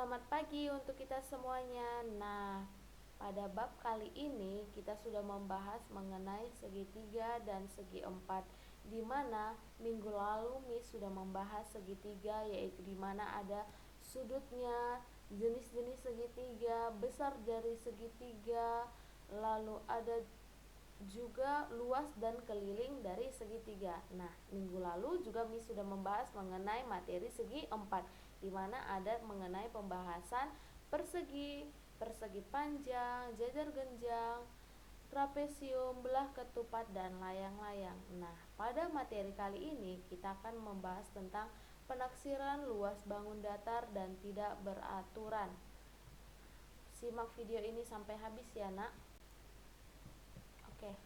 Selamat pagi untuk kita semuanya. Nah, pada bab kali ini kita sudah membahas mengenai segitiga dan segi empat, di mana minggu lalu Miss sudah membahas segitiga, yaitu di mana ada sudutnya, jenis-jenis segitiga, besar dari segitiga, lalu ada juga luas dan keliling dari segitiga. Nah, minggu lalu juga Miss sudah membahas mengenai materi segi empat, di mana ada mengenai pembahasan persegi, persegi panjang, jajar genjang, trapesium, belah ketupat, dan layang-layang. Nah, pada materi kali ini kita akan membahas tentang penaksiran luas bangun datar dan tidak beraturan. Simak video ini sampai habis ya, Nak. Oke.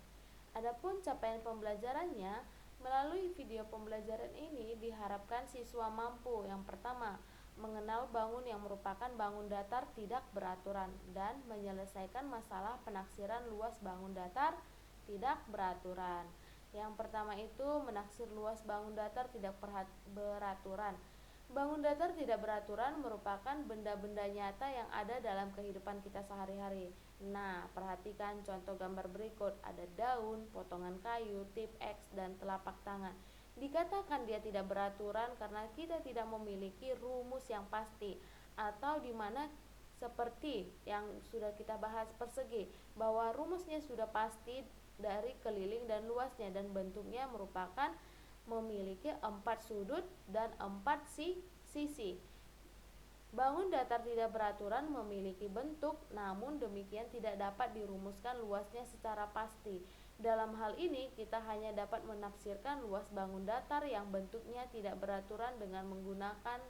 Adapun capaian pembelajarannya, melalui video pembelajaran ini diharapkan siswa mampu yang pertama, mengenal bangun yang merupakan bangun datar tidak beraturan dan menyelesaikan masalah penaksiran luas bangun datar tidak beraturan. Yang pertama itu menaksir luas bangun datar tidak beraturan. Bangun datar tidak beraturan merupakan benda-benda nyata yang ada dalam kehidupan kita sehari-hari. Nah, perhatikan contoh gambar berikut. Ada daun, potongan kayu, tip X, dan telapak tangan. Dikatakan dia tidak beraturan karena kita tidak memiliki rumus yang pasti, atau dimana seperti yang sudah kita bahas persegi, bahwa rumusnya sudah pasti dari keliling dan luasnya, dan bentuknya merupakan memiliki 4 sudut dan 4 sisi. Bangun datar tidak beraturan memiliki bentuk, namun demikian tidak dapat dirumuskan luasnya secara pasti. Dalam hal ini, kita hanya dapat menafsirkan luas bangun datar yang bentuknya tidak beraturan dengan menggunakan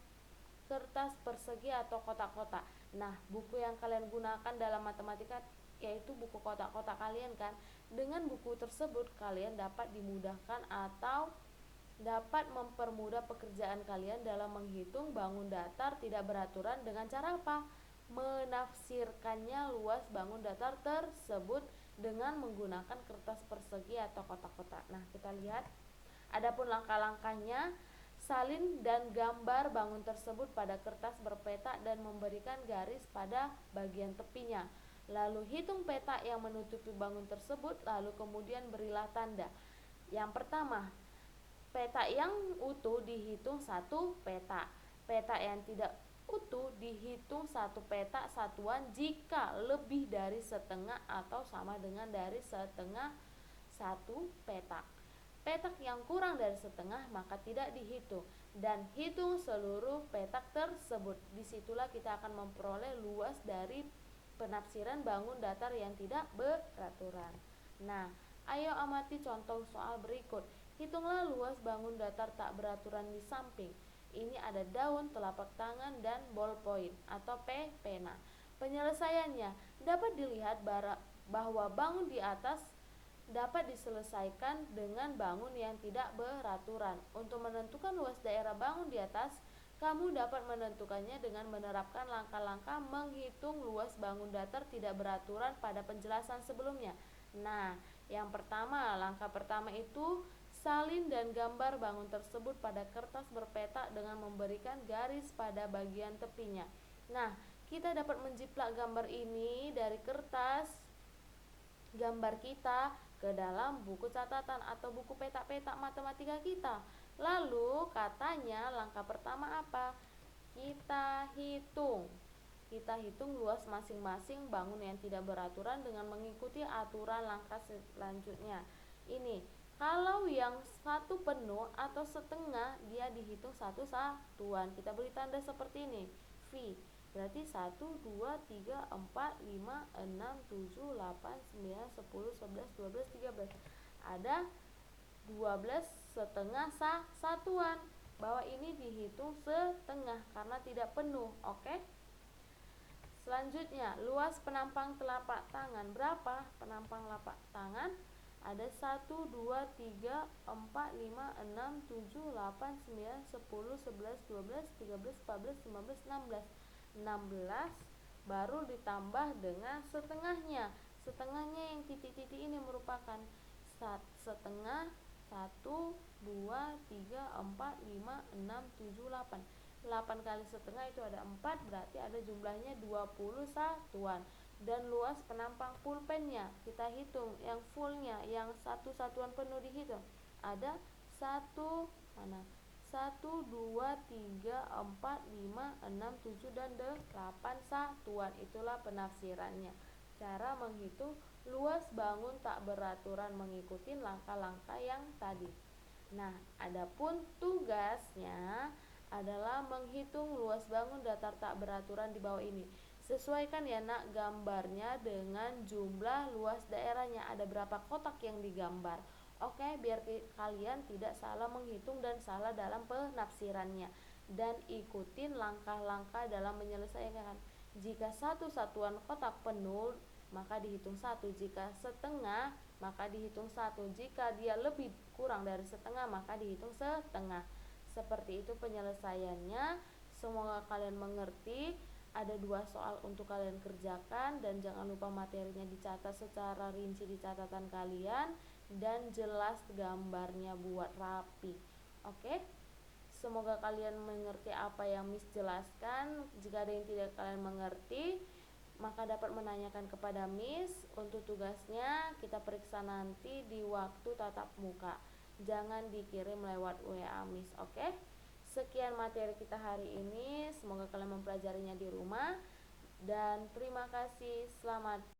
kertas persegi atau kotak-kotak. Nah, buku yang kalian gunakan dalam matematika yaitu buku kotak-kotak kalian kan. Dengan buku tersebut kalian dapat dimudahkan atau dapat mempermudah pekerjaan kalian dalam menghitung bangun datar tidak beraturan dengan cara apa? Menafsirkannya luas bangun datar tersebut dengan menggunakan kertas persegi atau kotak-kotak. Nah, kita lihat. Adapun langkah-langkahnya, salin dan gambar bangun tersebut pada kertas berpetak dan memberikan garis pada bagian tepinya. Lalu hitung petak yang menutupi bangun tersebut, lalu kemudian berilah tanda. Yang pertama, petak yang utuh dihitung 1 petak. Petak yang tidak utuh dihitung 1 petak satuan jika lebih dari setengah atau sama dengan dari setengah 1 petak. Petak yang kurang dari setengah maka tidak dihitung, dan hitung seluruh petak tersebut. Disitulah kita akan memperoleh luas dari penafsiran bangun datar yang tidak beraturan. Nah, ayo amati contoh soal berikut. Hitunglah luas bangun datar tak beraturan di samping. Ini ada daun, telapak tangan, dan ballpoint atau pena. Penyelesaiannya dapat dilihat bahwa bangun di atas dapat diselesaikan dengan bangun yang tidak beraturan. Untuk menentukan luas daerah bangun di atas, kamu dapat menentukannya dengan menerapkan langkah-langkah menghitung luas bangun datar tidak beraturan pada penjelasan sebelumnya. Nah, yang pertama, langkah pertama itu salin dan gambar bangun tersebut pada kertas berpetak dengan memberikan garis pada bagian tepinya. Nah, kita dapat menjiplak gambar ini dari kertas gambar kita ke dalam buku catatan atau buku petak-petak matematika kita. Lalu katanya langkah pertama apa? Kita hitung luas masing-masing bangun yang tidak beraturan dengan mengikuti aturan langkah selanjutnya. Ini, kalau yang satu penuh atau setengah, dia dihitung satu satuan. Kita beri tanda seperti ini, V. Berarti 1, 2, 3, 4, 5, 6, 7, 8, 9, 10, 11, 12, 13. Ada 12 setengah satuan. Bahwa ini dihitung setengah karena tidak penuh. Oke? Selanjutnya, luas penampang telapak tangan. Berapa penampang telapak tangan? Ada 1, 2, 3, 4, 5, 6, 7, 8, 9, 10, 11, 12, 13, 14, 15, 16. 16 baru ditambah dengan setengahnya. Setengahnya yang titik-titik ini merupakan setengah 1, 2, 3, 4, 5, 6, 7, 8. 8 kali setengah itu ada 4, berarti ada jumlahnya 20 satuan. Dan luas penampang pulpennya kita hitung, yang fullnya, yang satu satuan penuh dihitung. Ada 1, mana? 1, 2, 3, 4, 5, 6, 7, dan 8 satuan. Itulah penafsirannya. Cara menghitung luas bangun tak beraturan mengikuti langkah-langkah yang tadi. Nah, adapun tugasnya adalah menghitung luas bangun datar tak beraturan di bawah ini. Sesuaikan ya nak gambarnya dengan jumlah luas daerahnya. Ada berapa kotak yang digambar. Oke, biar kalian tidak salah menghitung dan salah dalam penafsirannya. Dan ikutin langkah-langkah dalam menyelesaikan. Jika satu satuan kotak penuh, maka dihitung 1. Jika setengah, maka dihitung 1. Jika dia lebih kurang dari setengah, maka dihitung setengah. Seperti itu penyelesaiannya. Semoga kalian mengerti. Ada 2 soal untuk kalian kerjakan, dan jangan lupa materinya dicatat secara rinci di catatan kalian dan jelas gambarnya buat rapi. Oke? Semoga kalian mengerti apa yang Miss jelaskan. Jika ada yang tidak kalian mengerti, maka dapat menanyakan kepada Miss. Untuk tugasnya kita periksa nanti di waktu tatap muka. Jangan dikirim lewat WA Miss, oke? Sekian materi kita hari ini. Semoga kalian mempelajarinya di rumah. Dan terima kasih. Selamat